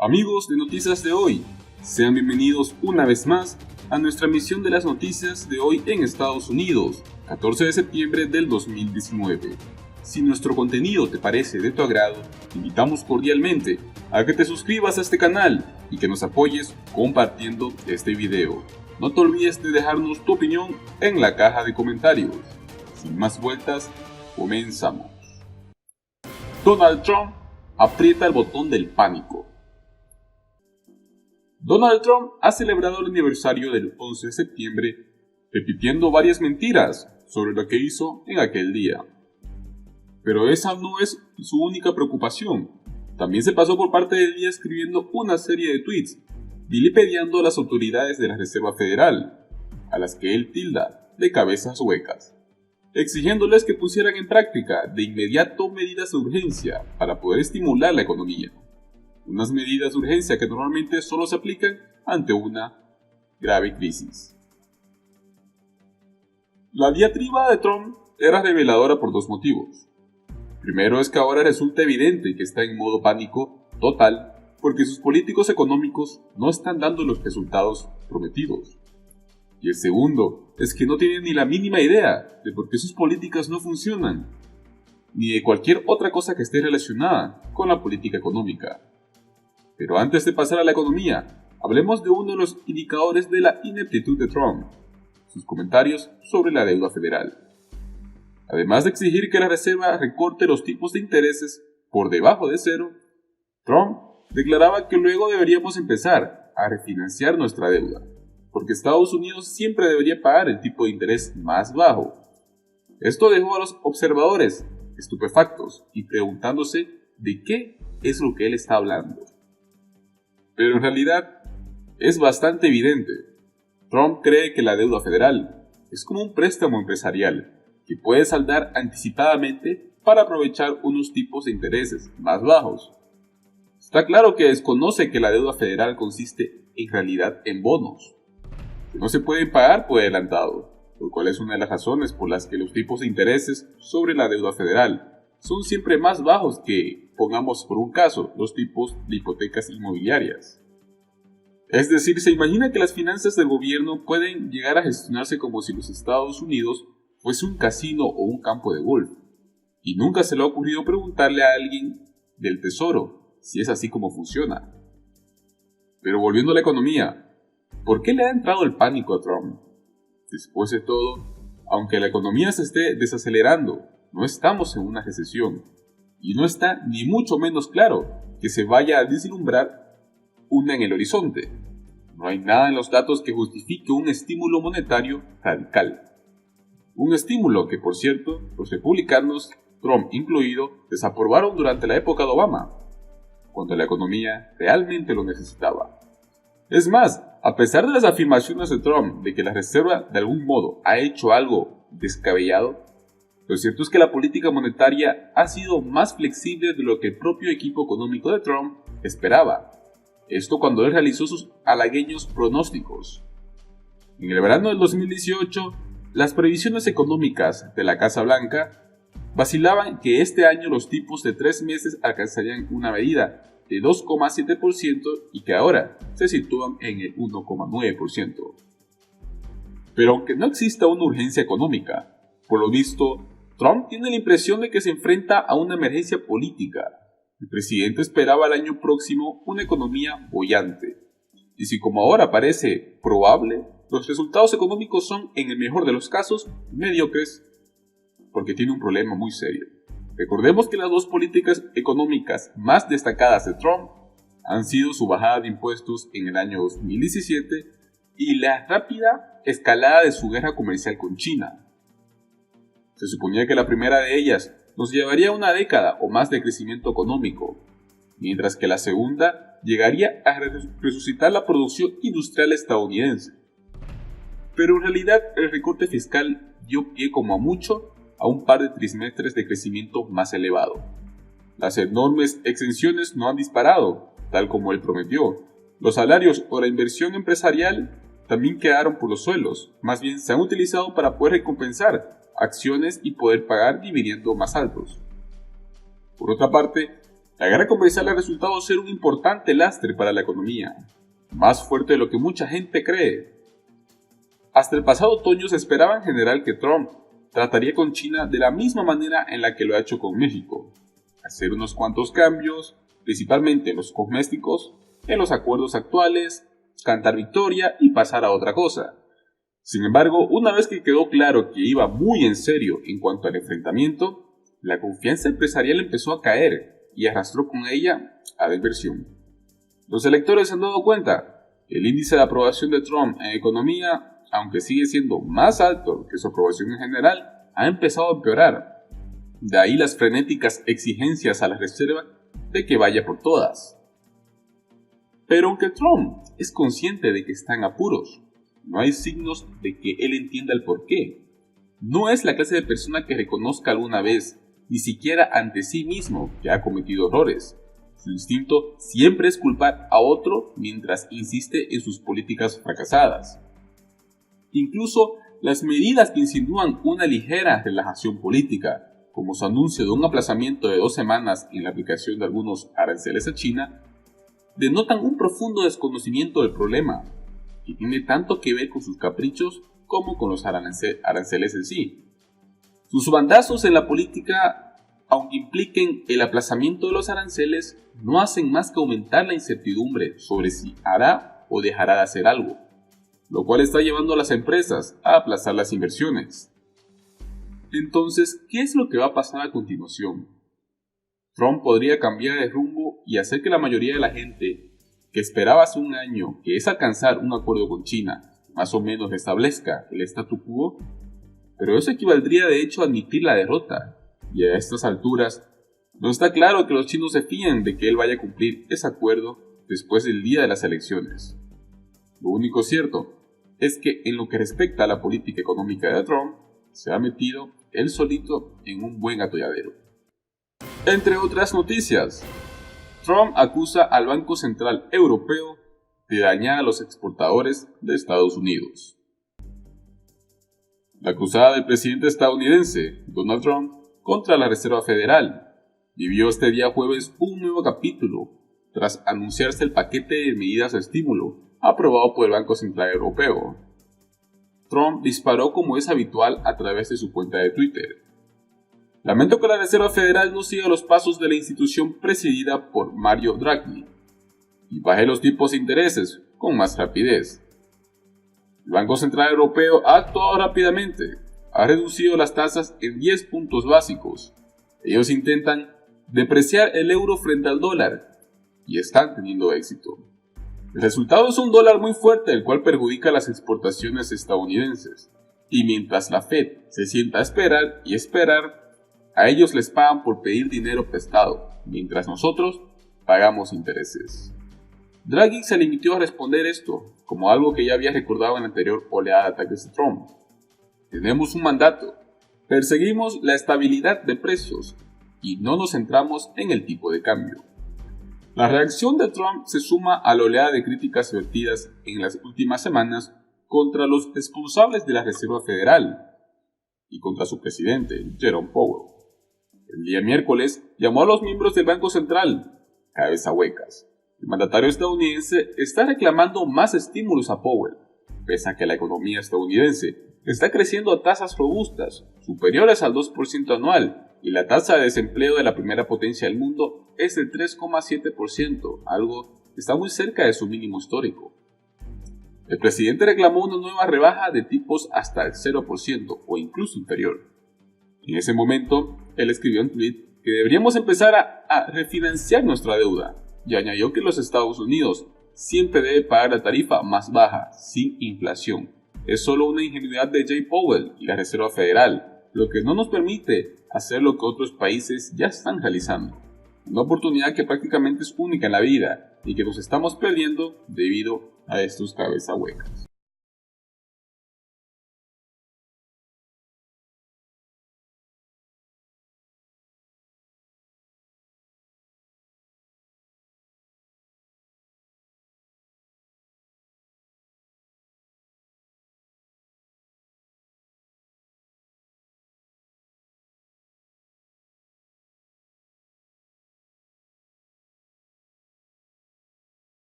Amigos de Noticias de Hoy, sean bienvenidos una vez más a nuestra emisión de las noticias de hoy en Estados Unidos, 14 de septiembre del 2019. Si nuestro contenido te parece de tu agrado, te invitamos cordialmente a que te suscribas a este canal y que nos apoyes compartiendo este video. No te olvides de dejarnos tu opinión en la caja de comentarios. Sin más vueltas, comenzamos. Donald Trump aprieta el botón del pánico. Donald Trump ha celebrado el aniversario del 11 de septiembre, repitiendo varias mentiras sobre lo que hizo en aquel día. Pero esa no es su única preocupación. También se pasó por parte del día escribiendo una serie de tweets, vilipendiando a las autoridades de la Reserva Federal, a las que él tilda de cabezas huecas, exigiéndoles que pusieran en práctica de inmediato medidas de urgencia para poder estimular la economía. Unas medidas de urgencia que normalmente solo se aplican ante una grave crisis. La diatriba de Trump era reveladora por dos motivos. Primero es que ahora resulta evidente que está en modo pánico total porque sus políticos económicos no están dando los resultados prometidos. Y el segundo es que no tiene ni la mínima idea de por qué sus políticas no funcionan, ni de cualquier otra cosa que esté relacionada con la política económica. Pero antes de pasar a la economía, hablemos de uno de los indicadores de la ineptitud de Trump, sus comentarios sobre la deuda federal. Además de exigir que la Reserva recorte los tipos de intereses por debajo de cero, Trump declaraba que luego deberíamos empezar a refinanciar nuestra deuda, porque Estados Unidos siempre debería pagar el tipo de interés más bajo. Esto dejó a los observadores estupefactos y preguntándose de qué es lo que él está hablando. Pero en realidad es bastante evidente. Trump cree que la deuda federal es como un préstamo empresarial que puede saldar anticipadamente para aprovechar unos tipos de intereses más bajos. Está claro que desconoce que la deuda federal consiste en realidad en bonos, que no se pueden pagar por adelantado, lo cual es una de las razones por las que los tipos de intereses sobre la deuda federal son siempre más bajos que, pongamos por un caso, los tipos de hipotecas inmobiliarias. Es decir, se imagina que las finanzas del gobierno pueden llegar a gestionarse como si los Estados Unidos fuese un casino o un campo de golf, y nunca se le ha ocurrido preguntarle a alguien del Tesoro si es así como funciona. Pero volviendo a la economía, ¿por qué le ha entrado el pánico a Trump? Después de todo, aunque la economía se esté desacelerando, no estamos en una recesión, y no está ni mucho menos claro que se vaya a vislumbrar una en el horizonte. No hay nada en los datos que justifique un estímulo monetario radical. Un estímulo que, por cierto, los republicanos, Trump incluido, desaprobaron durante la época de Obama, cuando la economía realmente lo necesitaba. Es más, a pesar de las afirmaciones de Trump de que la Reserva de algún modo ha hecho algo descabellado, lo cierto es que la política monetaria ha sido más flexible de lo que el propio equipo económico de Trump esperaba. Esto cuando él realizó sus halagüeños pronósticos. En el verano del 2018, las previsiones económicas de la Casa Blanca vacilaban que este año los tipos de 3 meses alcanzarían una medida de 2,7% y que ahora se sitúan en el 1,9%. Pero aunque no exista una urgencia económica, por lo visto, Trump tiene la impresión de que se enfrenta a una emergencia política. El presidente esperaba el año próximo una economía boyante. Y si como ahora parece probable, los resultados económicos son, en el mejor de los casos, mediocres, porque tiene un problema muy serio. Recordemos que las dos políticas económicas más destacadas de Trump han sido su bajada de impuestos en el año 2017 y la rápida escalada de su guerra comercial con China. Se suponía que la primera de ellas nos llevaría una década o más de crecimiento económico, mientras que la segunda llegaría a resucitar la producción industrial estadounidense. Pero en realidad el recorte fiscal dio pie como a mucho a un par de trimestres de crecimiento más elevado. Las enormes exenciones no han disparado, tal como él prometió. Los salarios o la inversión empresarial también quedaron por los suelos, más bien se han utilizado para poder recompensar acciones y poder pagar dividendos más altos. Por otra parte, La guerra comercial ha resultado ser un importante lastre para la economía, más fuerte de lo que mucha gente cree. Hasta el pasado otoño se esperaba en general que Trump trataría con China de la misma manera en la que lo ha hecho con México, hacer unos cuantos cambios, principalmente en los cosméticos, en los acuerdos actuales, cantar victoria y pasar a otra cosa. Sin embargo, una vez que quedó claro que iba muy en serio en cuanto al enfrentamiento, la confianza empresarial empezó a caer y arrastró con ella a la inversión. Los electores se han dado cuenta que el índice de aprobación de Trump en economía, aunque sigue siendo más alto que su aprobación en general, ha empezado a empeorar. De ahí las frenéticas exigencias a la Reserva de que vaya por todas. Pero aunque Trump es consciente de que está en apuros, no hay signos de que él entienda el porqué. No es la clase de persona que reconozca alguna vez, ni siquiera ante sí mismo, que ha cometido errores. Su instinto siempre es culpar a otro mientras insiste en sus políticas fracasadas. Incluso las medidas que insinúan una ligera relajación política, como su anuncio de un aplazamiento de 2 semanas en la aplicación de algunos aranceles a China, denotan un profundo desconocimiento del problema, que tiene tanto que ver con sus caprichos como con los aranceles en sí. Sus bandazos en la política, aunque impliquen el aplazamiento de los aranceles, no hacen más que aumentar la incertidumbre sobre si hará o dejará de hacer algo, lo cual está llevando a las empresas a aplazar las inversiones. Entonces, ¿qué es lo que va a pasar a continuación? Trump podría cambiar de rumbo y hacer que la mayoría de la gente que esperaba hace un año, que es alcanzar un acuerdo con China, más o menos establezca el statu quo, pero eso equivaldría de hecho a admitir la derrota, y a estas alturas no está claro que los chinos se fíen de que él vaya a cumplir ese acuerdo después del día de las elecciones. Lo único cierto es que en lo que respecta a la política económica de Trump, se ha metido él solito en un buen atolladero. Entre otras noticias, Trump acusa al Banco Central Europeo de dañar a los exportadores de Estados Unidos. La cruzada del presidente estadounidense, Donald Trump, contra la Reserva Federal vivió este día jueves un nuevo capítulo tras anunciarse el paquete de medidas de estímulo aprobado por el Banco Central Europeo. Trump disparó como es habitual a través de su cuenta de Twitter. Lamento que la Reserva Federal no siga los pasos de la institución presidida por Mario Draghi y baje los tipos de intereses con más rapidez. El Banco Central Europeo ha actuado rápidamente, ha reducido las tasas en 10 puntos básicos. Ellos intentan depreciar el euro frente al dólar y están teniendo éxito. El resultado es un dólar muy fuerte, el cual perjudica las exportaciones estadounidenses. Y mientras la Fed se sienta a esperar y esperar, a ellos les pagan por pedir dinero prestado, mientras nosotros pagamos intereses. Draghi se limitó a responder esto, como algo que ya había recordado en la anterior oleada de ataques de Trump. Tenemos un mandato, perseguimos la estabilidad de precios y no nos centramos en el tipo de cambio. La reacción de Trump se suma a la oleada de críticas vertidas en las últimas semanas contra los responsables de la Reserva Federal y contra su presidente, Jerome Powell. El día miércoles llamó a los miembros del Banco Central cabeza huecas. El mandatario estadounidense está reclamando más estímulos a Powell, pese a que la economía estadounidense está creciendo a tasas robustas, superiores al 2% anual, y la tasa de desempleo de la primera potencia del mundo es del 3,7%, algo que está muy cerca de su mínimo histórico. El presidente reclamó una nueva rebaja de tipos hasta el 0% o incluso inferior. En ese momento, él escribió en tweet que deberíamos empezar a refinanciar nuestra deuda y añadió que los Estados Unidos siempre debe pagar la tarifa más baja, sin inflación. Es solo una ingenuidad de Jay Powell y la Reserva Federal, lo que no nos permite hacer lo que otros países ya están realizando. Una oportunidad que prácticamente es única en la vida y que nos estamos perdiendo debido a estos cabeza huecas.